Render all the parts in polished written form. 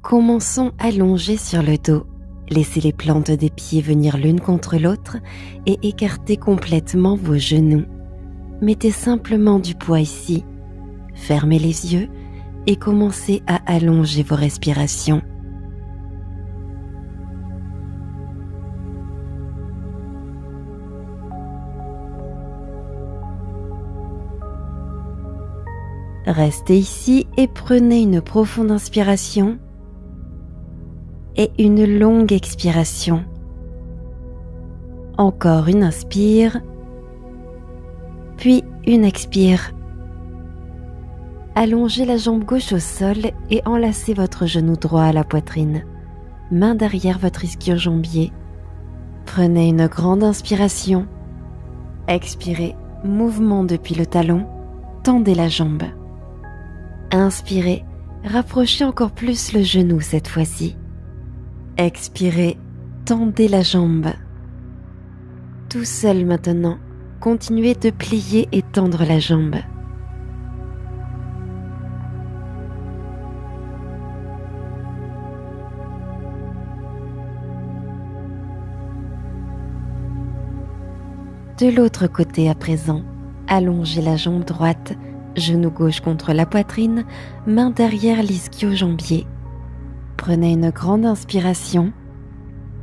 Commençons allongés sur le dos. Laissez les plantes des pieds venir l'une contre l'autre et écartez complètement vos genoux. Mettez simplement du poids ici. Fermez les yeux et commencez à allonger vos respirations. Restez ici et prenez une profonde inspiration et une longue expiration. Encore une inspire, puis une expire. Allongez la jambe gauche au sol et enlacez votre genou droit à la poitrine. Main derrière votre ischio-jambier. Prenez une grande inspiration. Expirez, mouvement depuis le talon. Tendez la jambe. Inspirez, rapprochez encore plus le genou cette fois-ci. Expirez, tendez la jambe. Tout seul maintenant, continuez de plier et tendre la jambe. De l'autre côté à présent, allongez la jambe droite, genou gauche contre la poitrine, main derrière l'ischio-jambier. Prenez une grande inspiration.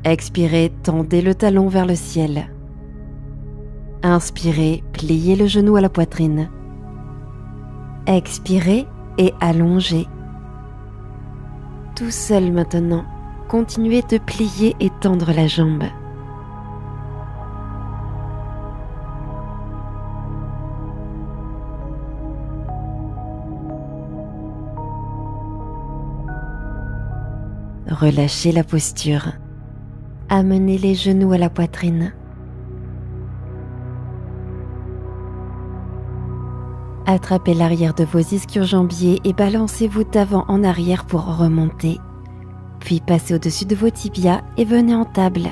Expirez, tendez le talon vers le ciel. Inspirez, pliez le genou à la poitrine. Expirez et allongez. Tout seul maintenant, continuez de plier et tendre la jambe. Relâchez la posture. Amenez les genoux à la poitrine. Attrapez l'arrière de vos ischio-jambiers et balancez-vous d'avant en arrière pour remonter. Puis passez au-dessus de vos tibias et venez en table.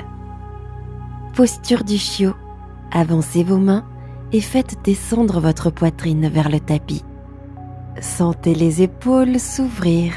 Posture du chiot. Avancez vos mains et faites descendre votre poitrine vers le tapis. Sentez les épaules s'ouvrir.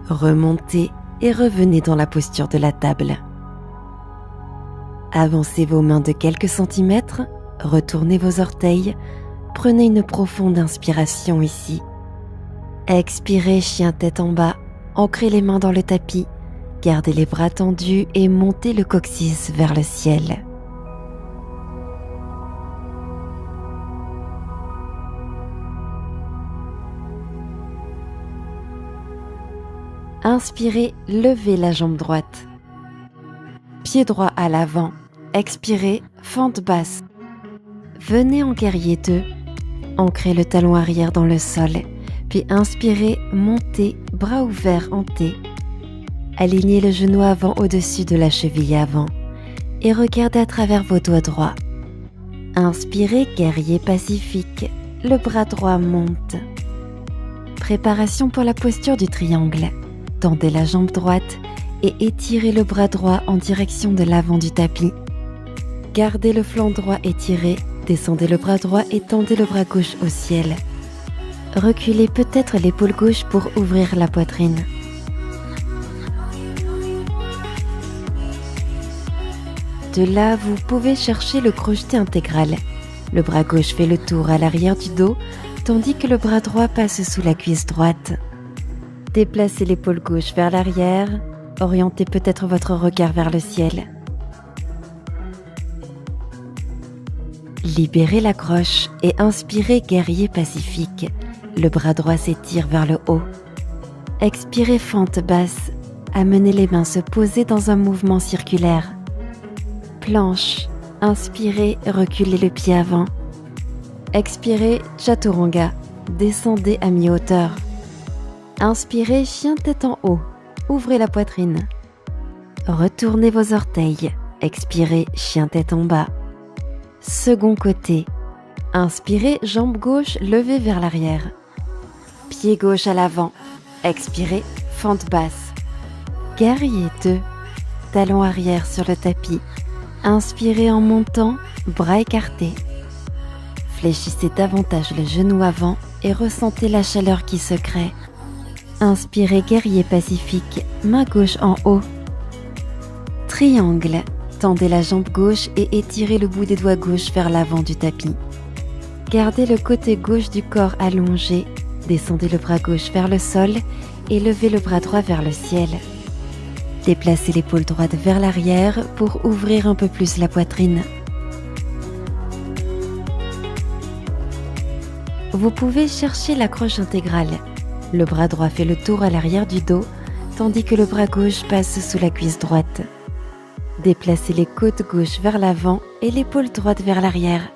Remontez et revenez dans la posture de la table. Avancez vos mains de quelques centimètres, retournez vos orteils, prenez une profonde inspiration ici. Expirez, chien tête en bas, ancrez les mains dans le tapis, gardez les bras tendus et montez le coccyx vers le ciel. Inspirez, levez la jambe droite. Pied droit à l'avant. Expirez, fente basse. Venez en guerrier 2. Ancrez le talon arrière dans le sol. Puis inspirez, montez, bras ouverts en T. Alignez le genou avant au-dessus de la cheville avant. Et regardez à travers vos doigts droits. Inspirez, guerrier pacifique. Le bras droit monte. Préparation pour la posture du triangle. Tendez la jambe droite et étirez le bras droit en direction de l'avant du tapis. Gardez le flanc droit étiré, descendez le bras droit et tendez le bras gauche au ciel. Reculez peut-être l'épaule gauche pour ouvrir la poitrine. De là, vous pouvez chercher le crocheté intégral. Le bras gauche fait le tour à l'arrière du dos, tandis que le bras droit passe sous la cuisse droite. Déplacez l'épaule gauche vers l'arrière, orientez peut-être votre regard vers le ciel. Libérez la croche et inspirez guerrier pacifique. Le bras droit s'étire vers le haut. Expirez fente basse, amenez les mains se poser dans un mouvement circulaire. Planche, inspirez, reculez le pied avant. Expirez, chaturanga, descendez à mi-hauteur. Inspirez, chien tête en haut, ouvrez la poitrine. Retournez vos orteils, expirez, chien tête en bas. Second côté, Inspirez, jambe gauche levée vers l'arrière. Pied gauche à l'avant. Expirez, fente basse. Guerrier 2. Talon arrière sur le tapis. Inspirez en montant, bras écartés. Fléchissez davantage le genou avant et ressentez la chaleur qui se crée. Inspirez, guerrier pacifique, main gauche en haut. Triangle. Tendez la jambe gauche et étirez le bout des doigts gauche vers l'avant du tapis. Gardez le côté gauche du corps allongé. Descendez le bras gauche vers le sol et levez le bras droit vers le ciel. Déplacez l'épaule droite vers l'arrière pour ouvrir un peu plus la poitrine. Vous pouvez chercher l'accroche intégrale. Le bras droit fait le tour à l'arrière du dos, tandis que le bras gauche passe sous la cuisse droite. Déplacez les côtes gauche vers l'avant et l'épaule droite vers l'arrière.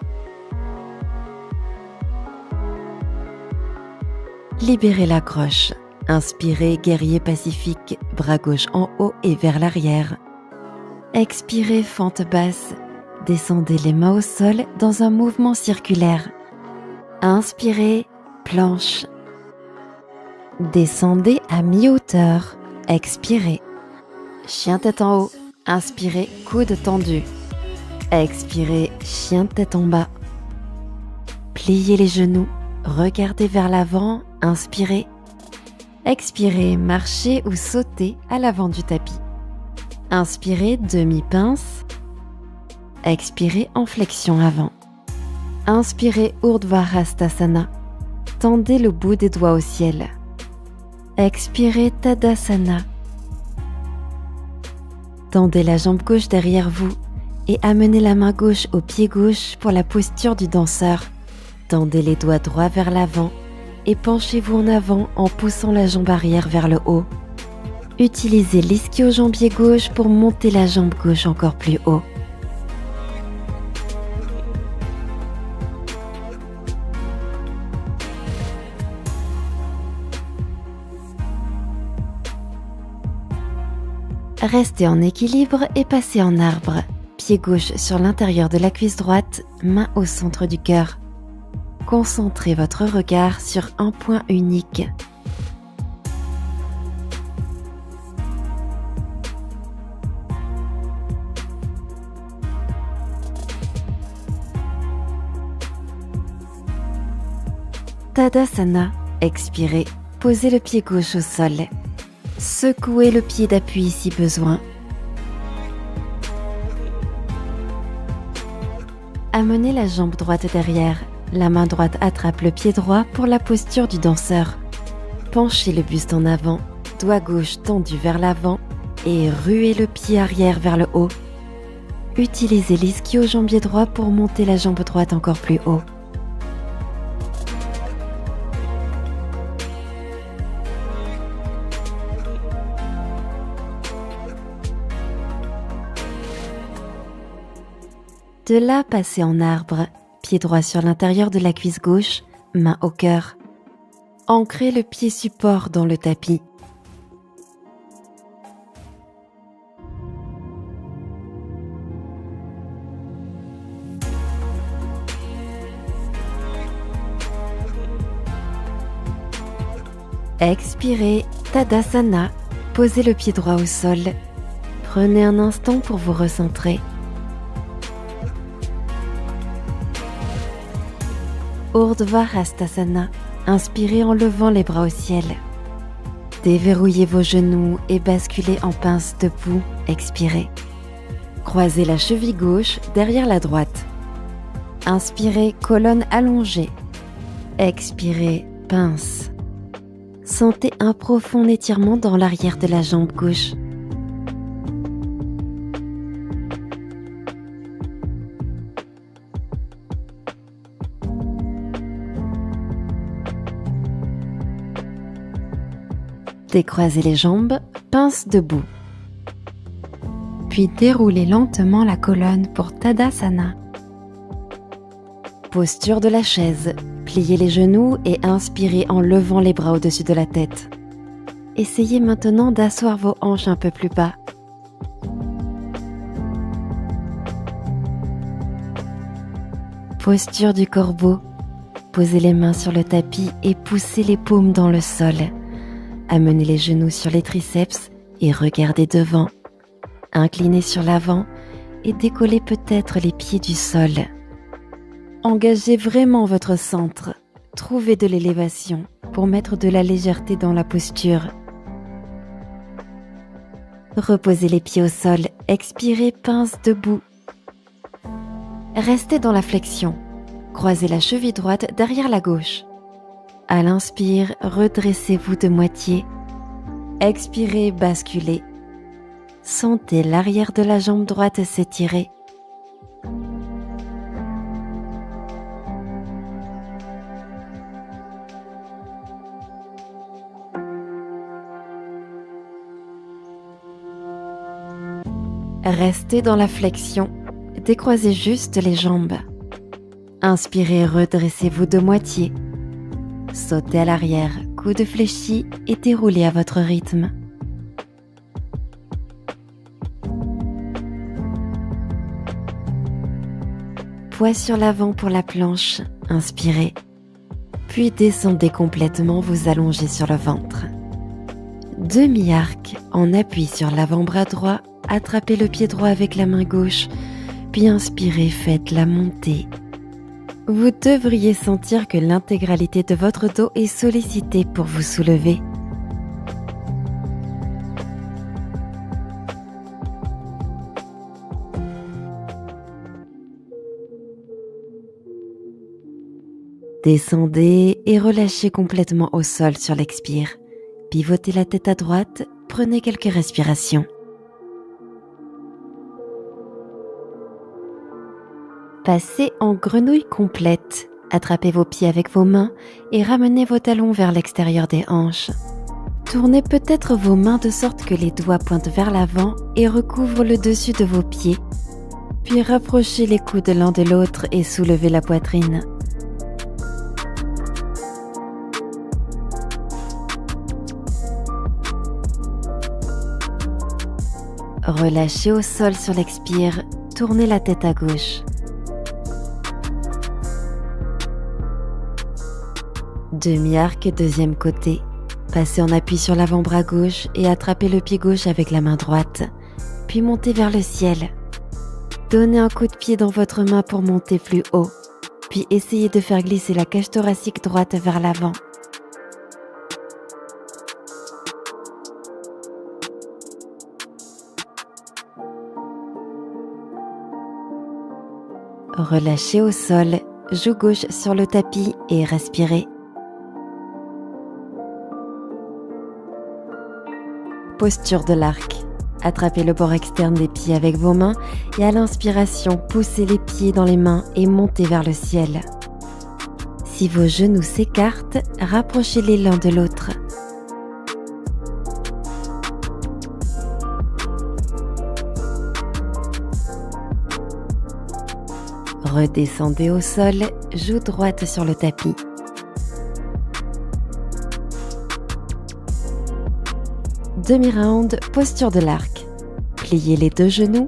Libérez l'accroche. Inspirez, guerrier pacifique, bras gauche en haut et vers l'arrière. Expirez, fente basse. Descendez les mains au sol dans un mouvement circulaire. Inspirez, planche. Descendez à mi-hauteur. Expirez. Chien tête en haut. Inspirez, coude tendu. Expirez, chien tête en bas. Pliez les genoux. Regardez vers l'avant. Inspirez. Expirez, marchez ou sautez à l'avant du tapis. Inspirez, demi-pince. Expirez, en flexion avant. Inspirez, Urdhva Hastasana. Tendez le bout des doigts au ciel. Expirez, Tadasana. Tendez la jambe gauche derrière vous et amenez la main gauche au pied gauche pour la posture du danseur. Tendez les doigts droits vers l'avant et penchez-vous en avant en poussant la jambe arrière vers le haut. Utilisez l'ischio-jambier gauche pour monter la jambe gauche encore plus haut. Restez en équilibre et passez en arbre. Pied gauche sur l'intérieur de la cuisse droite, main au centre du cœur. Concentrez votre regard sur un point unique. Tadasana. Expirez. Posez le pied gauche au sol. Secouez le pied d'appui si besoin. Amenez la jambe droite derrière. La main droite attrape le pied droit pour la posture du danseur. Penchez le buste en avant, doigt gauche tendu vers l'avant et ruez le pied arrière vers le haut. Utilisez l'ischio-jambier droit pour monter la jambe droite encore plus haut. De là, passez en arbre, pied droit sur l'intérieur de la cuisse gauche, main au cœur. Ancrez le pied support dans le tapis. Expirez, Tadasana. Posez le pied droit au sol. Prenez un instant pour vous recentrer. Urdhva Hastasana. Inspirez en levant les bras au ciel. Déverrouillez vos genoux et basculez en pince debout. Expirez. Croisez la cheville gauche derrière la droite. Inspirez, colonne allongée. Expirez, pince. Sentez un profond étirement dans l'arrière de la jambe gauche. Décroisez les jambes, pince debout. Puis déroulez lentement la colonne pour Tadasana. Posture de la chaise. Pliez les genoux et inspirez en levant les bras au-dessus de la tête. Essayez maintenant d'asseoir vos hanches un peu plus bas. Posture du corbeau. Posez les mains sur le tapis et poussez les paumes dans le sol. Amenez les genoux sur les triceps et regardez devant. Inclinez sur l'avant et décollez peut-être les pieds du sol. Engagez vraiment votre centre. Trouvez de l'élévation pour mettre de la légèreté dans la posture. Reposez les pieds au sol, expirez, pince debout. Restez dans la flexion. Croisez la cheville droite derrière la gauche. À l'inspire, redressez-vous de moitié. Expirez, basculez. Sentez l'arrière de la jambe droite s'étirer. Restez dans la flexion, décroisez juste les jambes. Inspirez, redressez-vous de moitié. Sautez à l'arrière, coude fléchi et déroulez à votre rythme. Poids sur l'avant pour la planche, inspirez. Puis descendez complètement, vous allongez sur le ventre. Demi-arc en appui sur l'avant-bras droit. Attrapez le pied droit avec la main gauche, puis inspirez, faites la montée. Vous devriez sentir que l'intégralité de votre dos est sollicitée pour vous soulever. Descendez et relâchez complètement au sol sur l'expire. Pivotez la tête à droite, prenez quelques respirations. Passez en grenouille complète. Attrapez vos pieds avec vos mains et ramenez vos talons vers l'extérieur des hanches. Tournez peut-être vos mains de sorte que les doigts pointent vers l'avant et recouvrent le dessus de vos pieds. Puis rapprochez les coudes l'un de l'autre et soulevez la poitrine. Relâchez au sol sur l'expire, tournez la tête à gauche. Demi-arc, deuxième côté. Passez en appui sur l'avant-bras gauche et attrapez le pied gauche avec la main droite. Puis montez vers le ciel. Donnez un coup de pied dans votre main pour monter plus haut. Puis essayez de faire glisser la cage thoracique droite vers l'avant. Relâchez au sol, joue gauche sur le tapis et respirez. Posture de l'arc. Attrapez le bord externe des pieds avec vos mains et à l'inspiration, poussez les pieds dans les mains et montez vers le ciel. Si vos genoux s'écartent, rapprochez-les l'un de l'autre. Redescendez au sol, joue droite sur le tapis. Demi-round, posture de l'arc. Pliez les deux genoux,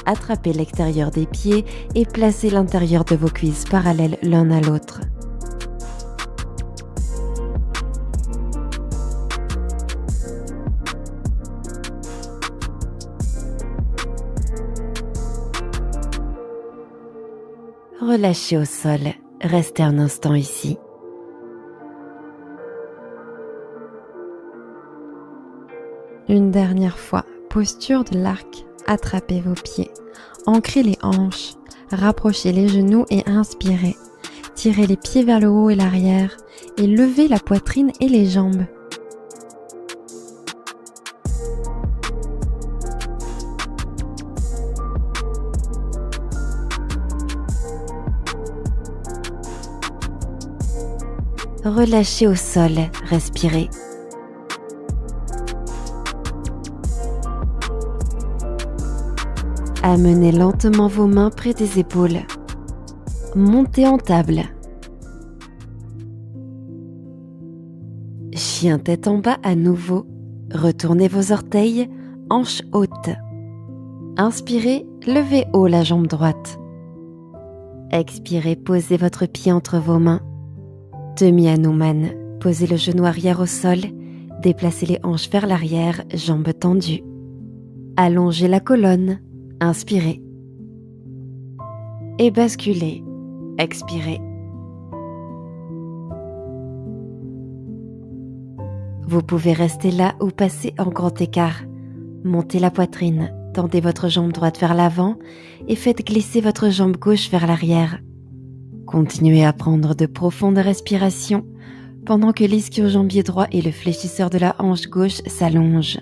attrapez l'extérieur des pieds et placez l'intérieur de vos cuisses parallèles l'un à l'autre. Relâchez au sol, restez un instant ici. Une dernière fois, posture de l'arc, attrapez vos pieds, ancrez les hanches, rapprochez les genoux et inspirez. Tirez les pieds vers le haut et l'arrière et levez la poitrine et les jambes. Relâchez au sol, respirez. Amenez lentement vos mains près des épaules. Montez en table. Chien tête en bas à nouveau. Retournez vos orteils, hanches hautes. Inspirez, levez haut la jambe droite. Expirez, posez votre pied entre vos mains. Demi-Hanuman, posez le genou arrière au sol, déplacez les hanches vers l'arrière, jambes tendues. Allongez la colonne, inspirez. Et basculez, expirez. Vous pouvez rester là ou passer en grand écart. Montez la poitrine, tendez votre jambe droite vers l'avant et faites glisser votre jambe gauche vers l'arrière. Continuez à prendre de profondes respirations pendant que l'ischio-jambier droit et le fléchisseur de la hanche gauche s'allongent.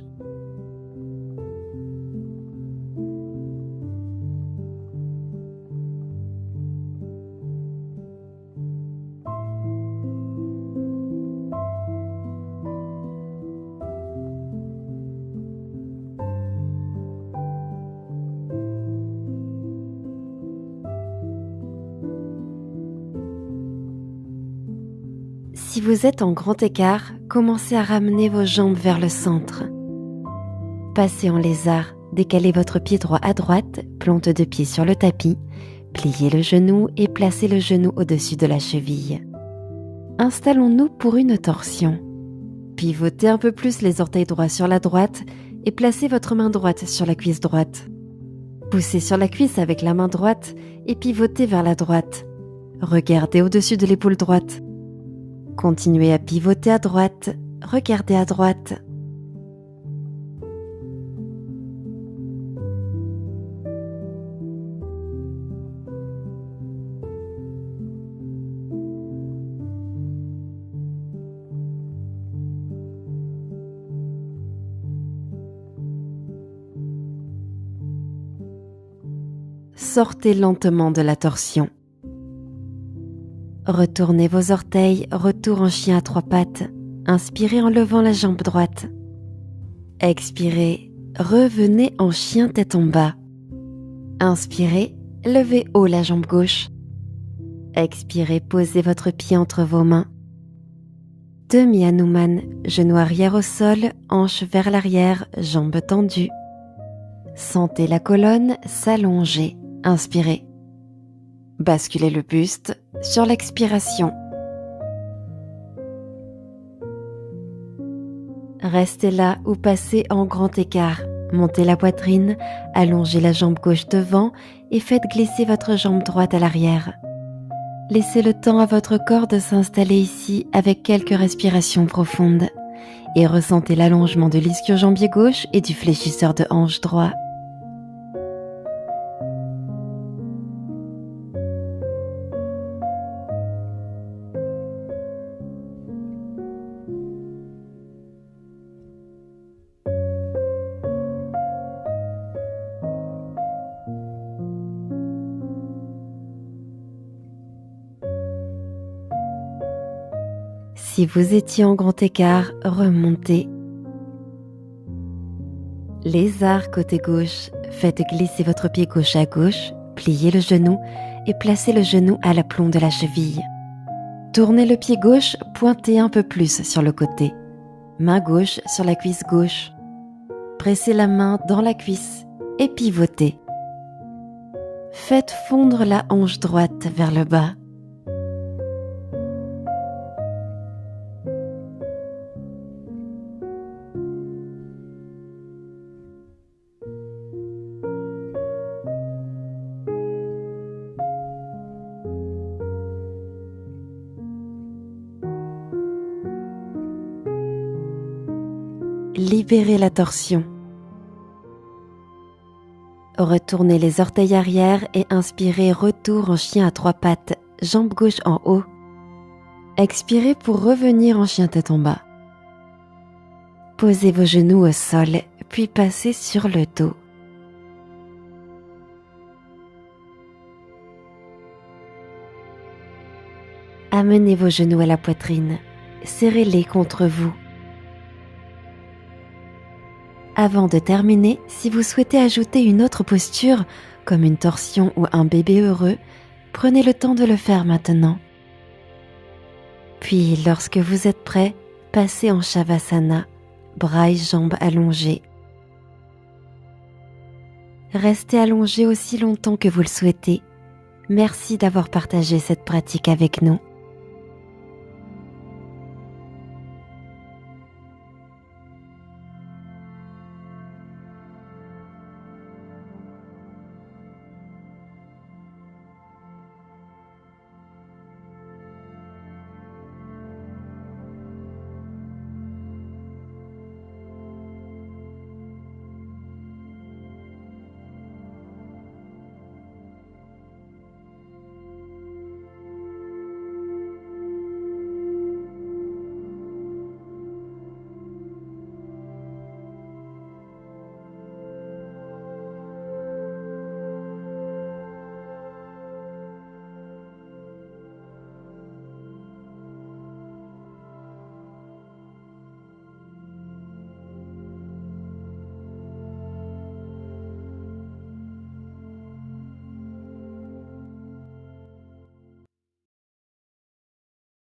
Si vous êtes en grand écart, commencez à ramener vos jambes vers le centre. Passez en lézard, décalez votre pied droit à droite, plante de pied sur le tapis, pliez le genou et placez le genou au-dessus de la cheville. Installons-nous pour une torsion. Pivotez un peu plus les orteils droits sur la droite et placez votre main droite sur la cuisse droite. Poussez sur la cuisse avec la main droite et pivotez vers la droite. Regardez au-dessus de l'épaule droite. Continuez à pivoter à droite, regardez à droite. Sortez lentement de la torsion. Retournez vos orteils, retour en chien à trois pattes. Inspirez en levant la jambe droite. Expirez, revenez en chien tête en bas. Inspirez, levez haut la jambe gauche. Expirez, posez votre pied entre vos mains. Demi-Hanuman, genou arrière au sol, hanche vers l'arrière, jambes tendues. Sentez la colonne s'allonger. Inspirez. Basculez le buste sur l'expiration. Restez là ou passez en grand écart. Montez la poitrine, allongez la jambe gauche devant et faites glisser votre jambe droite à l'arrière. Laissez le temps à votre corps de s'installer ici avec quelques respirations profondes et ressentez l'allongement de l'ischio-jambier gauche et du fléchisseur de hanche droit. Si vous étiez en grand écart, remontez. Lézard côté gauche, faites glisser votre pied gauche à gauche, pliez le genou et placez le genou à l'aplomb de la cheville. Tournez le pied gauche, pointez un peu plus sur le côté. Main gauche sur la cuisse gauche. Pressez la main dans la cuisse et pivotez. Faites fondre la hanche droite vers le bas. Libérez la torsion. Retournez les orteils arrière et inspirez, retour en chien à trois pattes, jambe gauche en haut. Expirez pour revenir en chien tête en bas. Posez vos genoux au sol, puis passez sur le dos. Amenez vos genoux à la poitrine, serrez-les contre vous. Avant de terminer, si vous souhaitez ajouter une autre posture, comme une torsion ou un bébé heureux, prenez le temps de le faire maintenant. Puis, lorsque vous êtes prêt, passez en Shavasana, bras et jambes allongés. Restez allongé aussi longtemps que vous le souhaitez, Merci d'avoir partagé cette pratique avec nous.